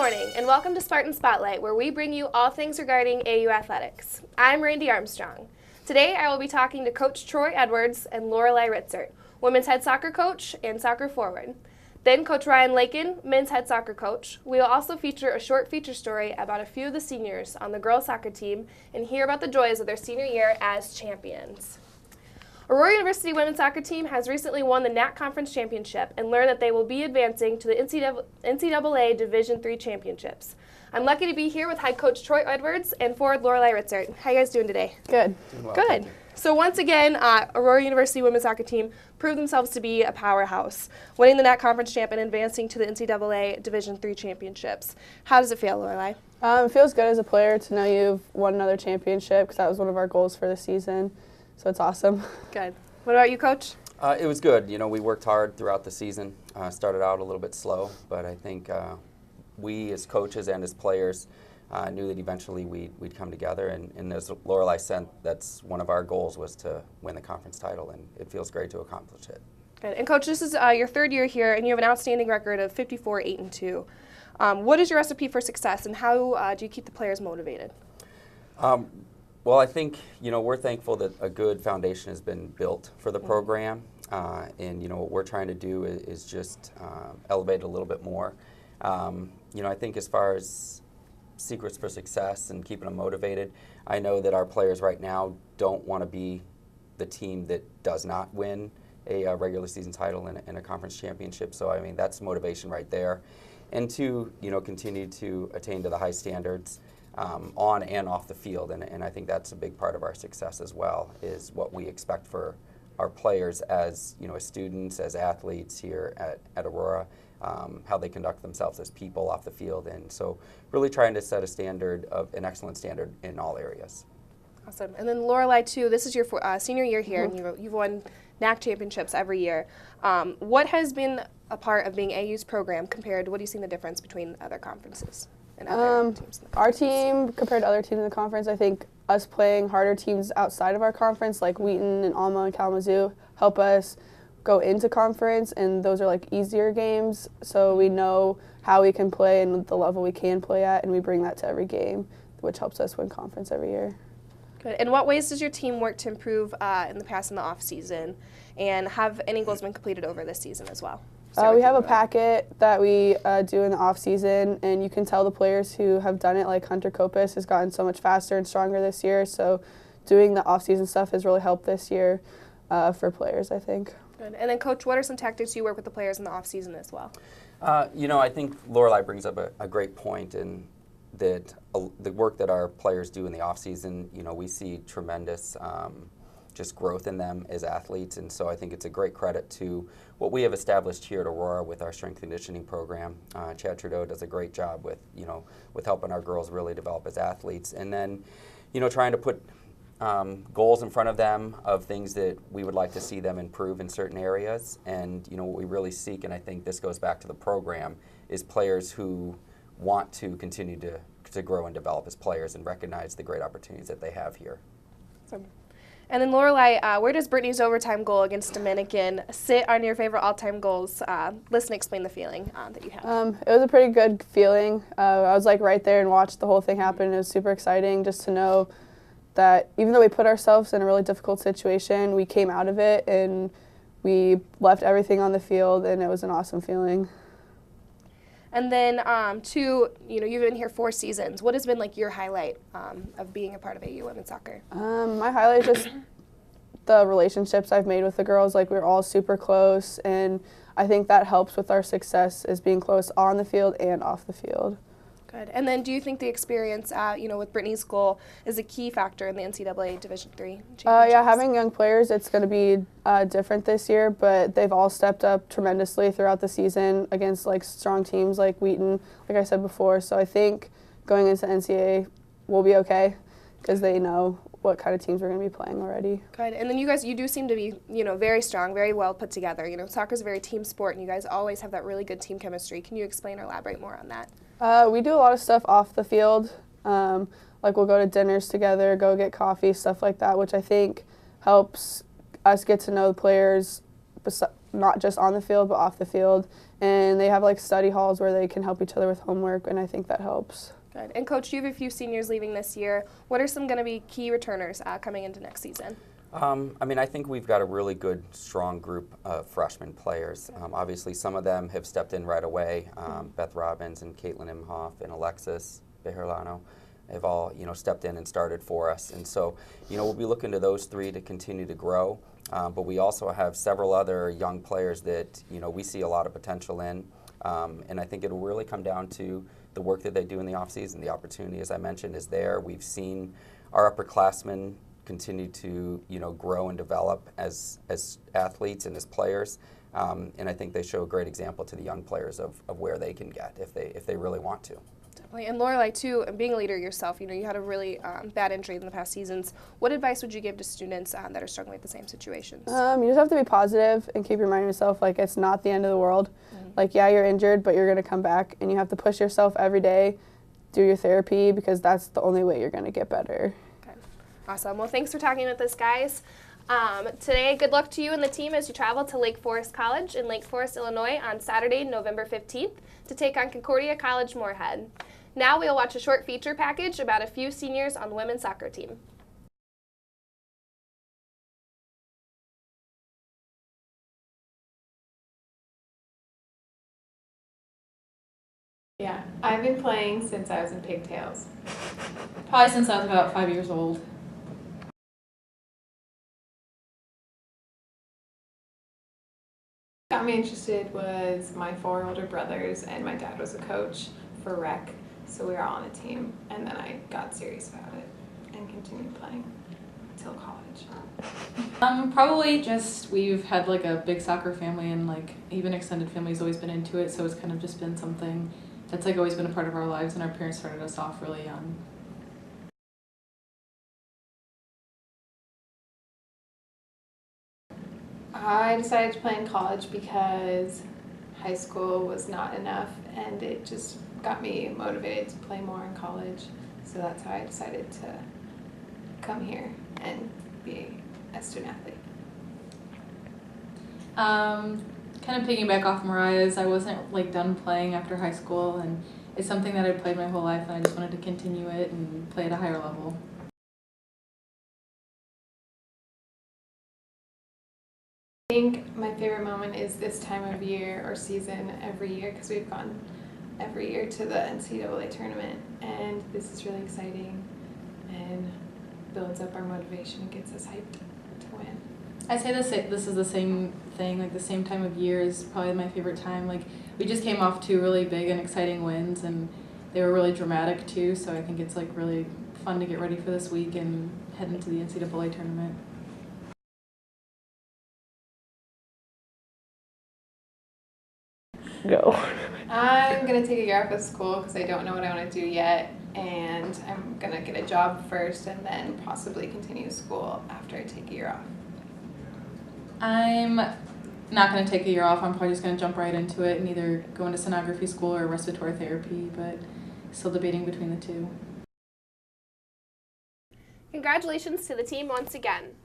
morning, and welcome to Spartan Spotlight, where we bring you all things regarding AU athletics. I'm Randy Armstrong. Today, I will be talking to Coach Troy Edwards and Lorelei Ritzert, women's head soccer coach and soccer forward. Then Coach Ryan Lakin, men's head soccer coach. We will also feature a short feature story about a few of the seniors on the girls soccer team and hear about the joys of their senior year as champions. Aurora University women's soccer team has recently won the NAC Conference Championship and learned that they will be advancing to the NCAA Division III Championships. I'm lucky to be here with head coach Troy Edwards and forward Lorelei Ritzert. How are you guys doing today? Good. Doing well, Good. So once again, Aurora University women's soccer team proved themselves to be a powerhouse, winning the NAC Conference Champ and advancing to the NCAA Division III Championships. How does it feel, Lorelei? It feels good as a player to know you've won another championship because that was one of our goals for the season. So it's awesome. Good. What about you, Coach? It was good. You know, we worked hard throughout the season. Started out a little bit slow, but I think we as coaches and as players knew that eventually we'd come together. And as Lorelei said, that's one of our goals was to win the conference title, and it feels great to accomplish it. Good. And Coach, this is your third year here, and you have an outstanding record of 54-8-2. What is your recipe for success, and how do you keep the players motivated? Well, I think, you know, we're thankful that a good foundation has been built for the program. And, you know, what we're trying to do is just elevate it a little bit more. You know, I think as far as secrets for success and keeping them motivated, I know that our players right now don't want to be the team that does not win a regular season title and a conference championship. So, I mean, that's motivation right there. And to, you know, continue to attain to the high standards on and off the field, and I think that's a big part of our success as well, is what we expect for our players as, you know, as students, as athletes here at Aurora, how they conduct themselves as people off the field, and so really trying to set a standard of an excellent standard in all areas. Awesome. And then Lorelei, too, this is your senior year here, and you've won NAC championships every year. What has been a part of being AU's program compared to what do you see the difference between other conferences? Our team, compared to other teams in the conference, I think us playing harder teams outside of our conference, like Wheaton and Alma and Kalamazoo, help us go into conference, and those are like easier games, so we know how we can play and the level we can play at, and we bring that to every game, which helps us win conference every year. Good. In what ways does your team work to improve in the past and the off season, and have any goals been completed over this season as well? We have a packet that we do in the off season, and you can tell the players who have done it, like Hunter Kopis has gotten so much faster and stronger this year, so doing the off season stuff has really helped this year for players, I think. Good. And then Coach, what are some tactics you work with the players in the off season as well? You know, I think Lorelei brings up a great point, in that the work that our players do in the off season, you know, we see tremendous just growth in them as athletes, and so I think it's a great credit to what we have established here at Aurora with our strength conditioning program. Chad Trudeau does a great job with, you know, with helping our girls really develop as athletes, and then, you know, trying to put goals in front of them of things that we would like to see them improve in certain areas. And, you know, what we really seek, and I think this goes back to the program, is players who want to continue to grow and develop as players and recognize the great opportunities that they have here. Awesome. And then Lorelei, where does Brittany's overtime goal against Dominican sit on your favorite all-time goals? Listen, explain the feeling that you have. It was a pretty good feeling. I was like right there and watched the whole thing happen. It was super exciting just to know that even though we put ourselves in a really difficult situation, we came out of it and we left everything on the field, and it was an awesome feeling. And then, you know, you've been here 4 seasons. What has been like your highlight of being a part of AU women's soccer? My highlight is just the relationships I've made with the girls. Like, we're all super close, and I think that helps with our success, is being close on the field and off the field. Good. And then, do you think the experience, you know, with Brittany's goal is a key factor in the NCAA Division III championships? Yeah, having young players, it's going to be different this year, but they've all stepped up tremendously throughout the season against like strong teams like Wheaton, like I said before. So I think going into NCAA will be okay because they know what kind of teams we're going to be playing already. Good. And then you guys, you do seem to be, you know, very strong, very well put together. You know, soccer's a very team sport, and you guys always have that really good team chemistry. Can you explain or elaborate more on that? We do a lot of stuff off the field. Like we'll go to dinners together, go get coffee, stuff like that, which I think helps us get to know the players not just on the field but off the field, and they have like study halls where they can help each other with homework, and I think that helps. Good. And Coach, you have a few seniors leaving this year. What are some going to be key returners coming into next season? I mean, I think we've got a really good, strong group of freshman players. Obviously, some of them have stepped in right away. Beth Robbins and Caitlin Imhoff and Alexis Bejerlano have all, stepped in and started for us. And so, we'll be looking to those three to continue to grow. But we also have several other young players that, we see a lot of potential in. And I think it'll really come down to the work that they do in the offseason. The opportunity, as I mentioned, is there. We've seen our upperclassmen continue to grow and develop as athletes and as players, and I think they show a great example to the young players of where they can get if they really want to. Definitely. And Lorelai, too, being a leader yourself, you had a really bad injury in the past seasons. What advice would you give to students that are struggling with the same situations? You just have to be positive and keep reminding yourself like it's not the end of the world. Like, yeah, you're injured, but you're going to come back, and you have to push yourself every day, do your therapy, because that's the only way you're going to get better. Awesome. Well, thanks for talking with us, guys. Today, good luck to you and the team as you travel to Lake Forest College in Lake Forest, Illinois on Saturday, November 15th to take on Concordia College Moorhead. Now we'll watch a short feature package about a few seniors on the women's soccer team. Yeah, I've been playing since I was in pigtails. Probably since I was about 5 years old. What got me interested was my 4 older brothers, and my dad was a coach for rec, so we were all on a team, and then I got serious about it and continued playing until college. Probably just we've had like a big soccer family, and like even extended family's always been into it, so it's kind of just been something that's like always been a part of our lives, and our parents started us off really young. I decided to play in college because high school was not enough, and it just got me motivated to play more in college. So that's how I decided to come here and be a student athlete. Kind of piggyback off Mariah's, I wasn't like done playing after high school, and it's something that I'd played my whole life, and I just wanted to continue it and play at a higher level. I think my favorite moment is this time of year or season every year, because we've gone every year to the NCAA tournament, and this is really exciting and builds up our motivation and gets us hyped to win. I'd say this is the same thing, like the same time of year is probably my favorite time. Like we just came off 2 really big and exciting wins, and they were really dramatic too, so I think it's like really fun to get ready for this week and head into the NCAA tournament. Go. I'm going to take a year off of school because I don't know what I want to do yet, and I'm going to get a job first and then possibly continue school after I take a year off. I'm not going to take a year off. I'm probably just going to jump right into it and either go into sonography school or respiratory therapy, but still debating between the two. Congratulations to the team once again.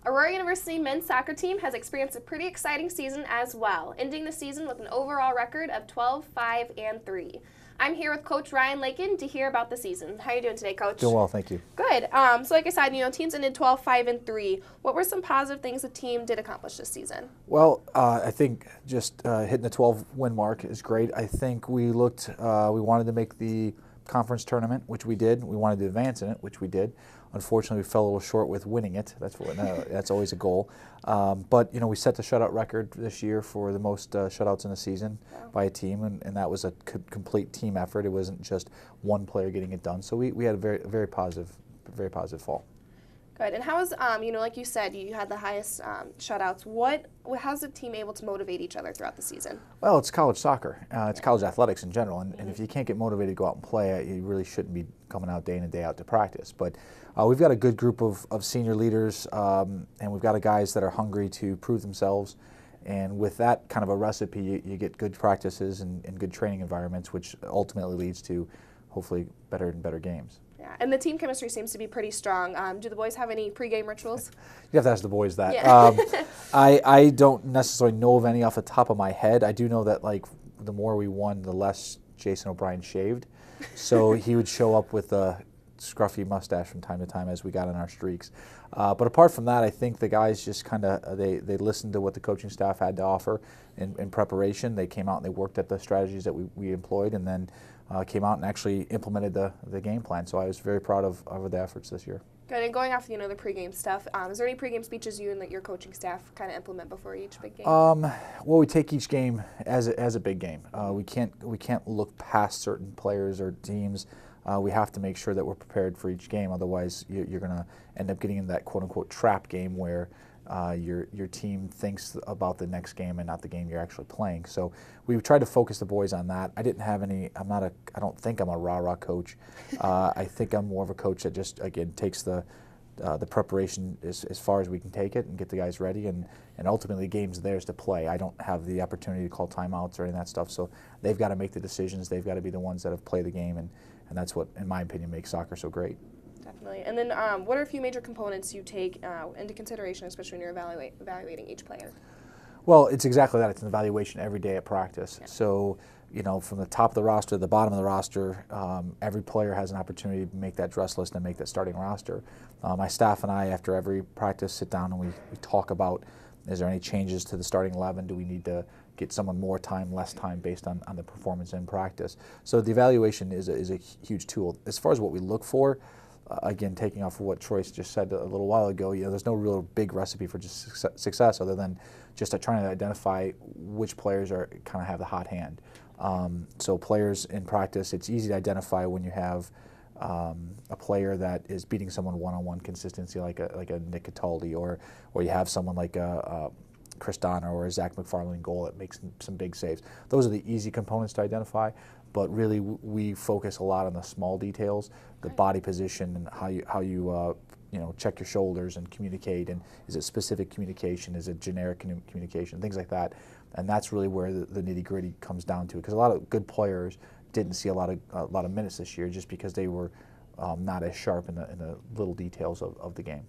Aurora University men's soccer team has experienced a pretty exciting season as well, ending the season with an overall record of 12-5-3. I'm here with Coach Ryan Lakin to hear about the season. How are you doing today, Coach? Doing well, thank you. Good. So like I said, teams ended 12-5-3. What were some positive things the team did accomplish this season? Well, I think just hitting the 12-win mark is great. I think we wanted to make the conference tournament, which we did. We wanted to advance in it, which we did. Unfortunately, we fell a little short with winning it. That's always a goal. But we set the shutout record this year for the most shutouts in a season by a team, and that was a complete team effort. It wasn't just one player getting it done. So we had a very positive fall. Good. And how was, like you said, you had the highest shutouts. How's the team able to motivate each other throughout the season? Well, it's college soccer. It's college athletics in general. And if you can't get motivated to go out and play, you really shouldn't be coming out day in and day out to practice. But we've got a good group of senior leaders, and we've got guys that are hungry to prove themselves. And with that kind of a recipe, you get good practices and good training environments, which ultimately leads to hopefully better and better games. Yeah, Yeah, and the team chemistry seems to be pretty strong. Do the boys have any pregame rituals? You have to ask the boys that. Yeah. I don't necessarily know of any off the top of my head. I do know that like the more we won, the less Jason O'Brien shaved. So he would show up with a scruffy mustache from time to time as we got on our streaks. But apart from that, I think the guys just kind of they listened to what the coaching staff had to offer in preparation. They came out and they worked at the strategies that we employed, and then came out and actually implemented the game plan. So I was very proud of the efforts this year. Good. And going off, the pregame stuff, is there any pregame speeches you and your coaching staff kind of implement before each big game? Well, we take each game as a big game. We can't look past certain players or teams. We have to make sure that we're prepared for each game. Otherwise, you're going to end up getting in that quote-unquote trap game where your team thinks about the next game and not the game you're actually playing. So we've tried to focus the boys on that. I didn't have any. I don't think I'm a rah-rah coach. I think I'm more of a coach that just again takes the preparation as far as we can take it and get the guys ready, and ultimately the game's theirs to play. I don't have the opportunity to call timeouts or any of that stuff. So they've got to make the decisions. They've got to be the ones that have played the game, and that's what, in my opinion, makes soccer so great. Definitely. And then what are a few major components you take into consideration, especially when you're evaluating each player? Well, it's exactly that. It's an evaluation every day at practice. Yeah. So, from the top of the roster to the bottom of the roster, every player has an opportunity to make that dress list and make that starting roster. My staff and I, after every practice, sit down and we talk about, is there any changes to the starting 11? Do we need to get someone more time, less time based on the performance in practice? So the evaluation is a huge tool. As far as what we look for, again, taking off of what Troy just said a little while ago, there's no real big recipe for just success other than just trying to identify which players kind of have the hot hand. So players in practice, it's easy to identify when you have a player that is beating someone one-on-one consistency, like a Nick Cataldi, or you have someone like a Chris Donner or a Zach McFarlane goal that makes some big saves. Those are the easy components to identify. But really, we focus a lot on the small details, the body position, and how you check your shoulders and communicate. And is it specific communication? Is it generic communication? Things like that. And that's really where the nitty-gritty comes down to. Because a lot of good players didn't see a lot of minutes this year just because they were not as sharp in the little details of the game.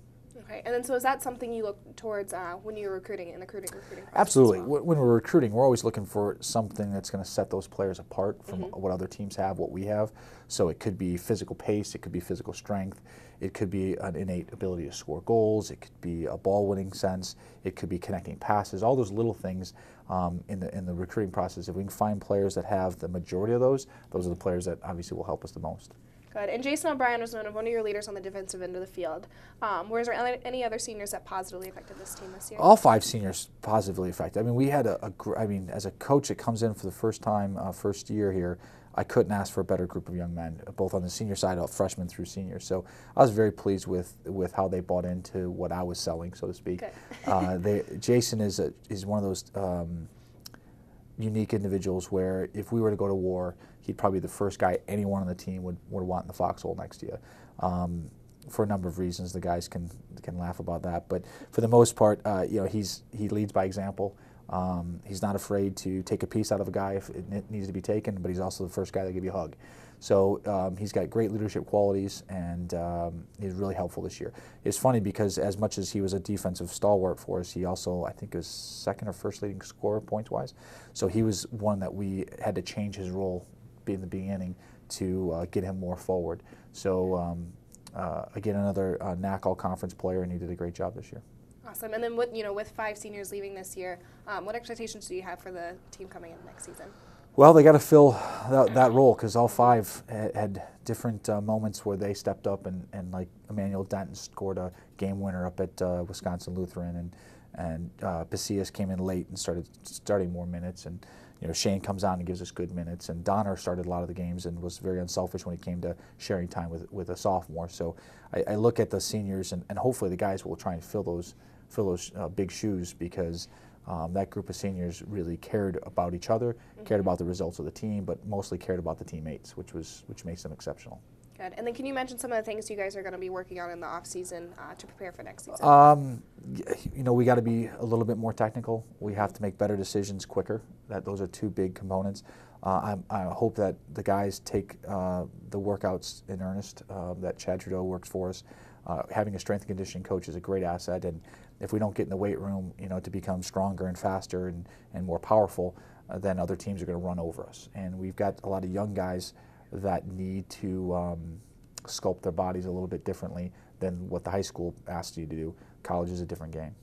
Okay, and then so is that something you look towards when you're recruiting in the recruiting process? Absolutely. As well? When we're recruiting, we're always looking for something that's going to set those players apart from what other teams have, what we have. So it could be physical pace, it could be physical strength, it could be an innate ability to score goals, it could be a ball-winning sense, it could be connecting passes, all those little things in the recruiting process. If we can find players that have the majority of those are the players that obviously will help us the most. Good. And Jason O'Brien was one of your leaders on the defensive end of the field. Was there any other seniors that positively affected this team this year? All 5 seniors positively affected. I mean, we had as a coach that comes in for the first time, first year here, I couldn't ask for a better group of young men, both on the senior side, freshmen through seniors. So I was very pleased with how they bought into what I was selling, so to speak. Jason is one of those unique individuals where if we were to go to war, he'd probably be the first guy anyone on the team would want in the foxhole next to you. For a number of reasons, the guys can laugh about that, but for the most part, he leads by example. He's not afraid to take a piece out of a guy if it needs to be taken, but he's also the first guy to give you a hug. So he's got great leadership qualities, and he's really helpful this year. It's funny because as much as he was a defensive stalwart for us, he also, I think, was second or first leading scorer points-wise. So he was one that we had to change his role in the beginning to get him more forward. So again, another NAC All-Conference player, and he did a great job this year. Awesome. And then with 5 seniors leaving this year, what expectations do you have for the team coming in next season? Well, they got to fill that role because all 5 had different moments where they stepped up, and like Emmanuel Denton scored a game winner up at Wisconsin Lutheran, and Pasillas came in late and starting more minutes, and Shane comes on and gives us good minutes, and Donner started a lot of the games and was very unselfish when it came to sharing time with a sophomore. So I look at the seniors, and hopefully the guys will try and fill those big shoes because that group of seniors really cared about each other, cared about the results of the team, but mostly cared about the teammates, which makes them exceptional. Good. And then can you mention some of the things you guys are going to be working on in the off season to prepare for next season? We got to be a little bit more technical. We have to make better decisions quicker. Those are 2 big components. I hope that the guys take the workouts in earnest, that Chad Trudeau works for us. Having a strength and conditioning coach is a great asset, and if we don't get in the weight room, to become stronger and faster and more powerful, then other teams are going to run over us. And we've got a lot of young guys that need to sculpt their bodies a little bit differently than what the high school asks you to do. College is a different game.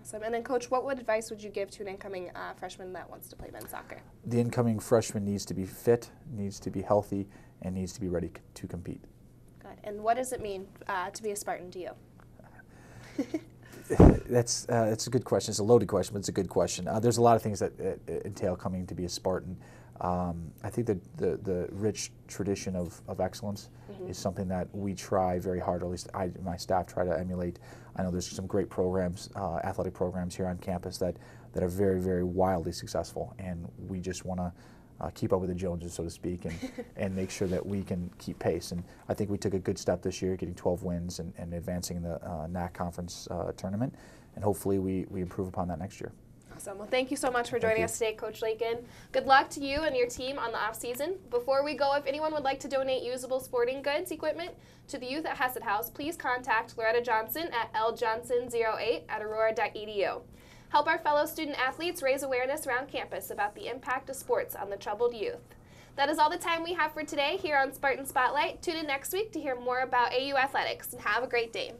Awesome. And then, Coach, what advice would you give to an incoming freshman that wants to play men's soccer? The incoming freshman needs to be fit, needs to be healthy, and needs to be ready to compete. Good. And what does it mean to be a Spartan to you? That's a good question. It's a loaded question, but it's a good question. There's a lot of things that entail coming to be a Spartan. I think that the rich tradition of excellence is something that we try very hard, or at least I and my staff try to emulate. I know there's some great programs, athletic programs here on campus that are very, very wildly successful, and we just want to keep up with the Joneses, so to speak, and make sure that we can keep pace. And I think we took a good step this year, getting 12 wins and advancing in the NAC conference tournament, and hopefully we improve upon that next year. Awesome. Well, thank you so much for joining us today, Coach Lakin. Good luck to you and your team on the off season. Before we go, if anyone would like to donate usable sporting goods equipment to the youth at Hesed House, please contact Loretta Johnson at ljohnson08@aurora.edu. Help our fellow student athletes raise awareness around campus about the impact of sports on the troubled youth. That is all the time we have for today here on Spartan Spotlight. Tune in next week to hear more about AU athletics, and have a great day.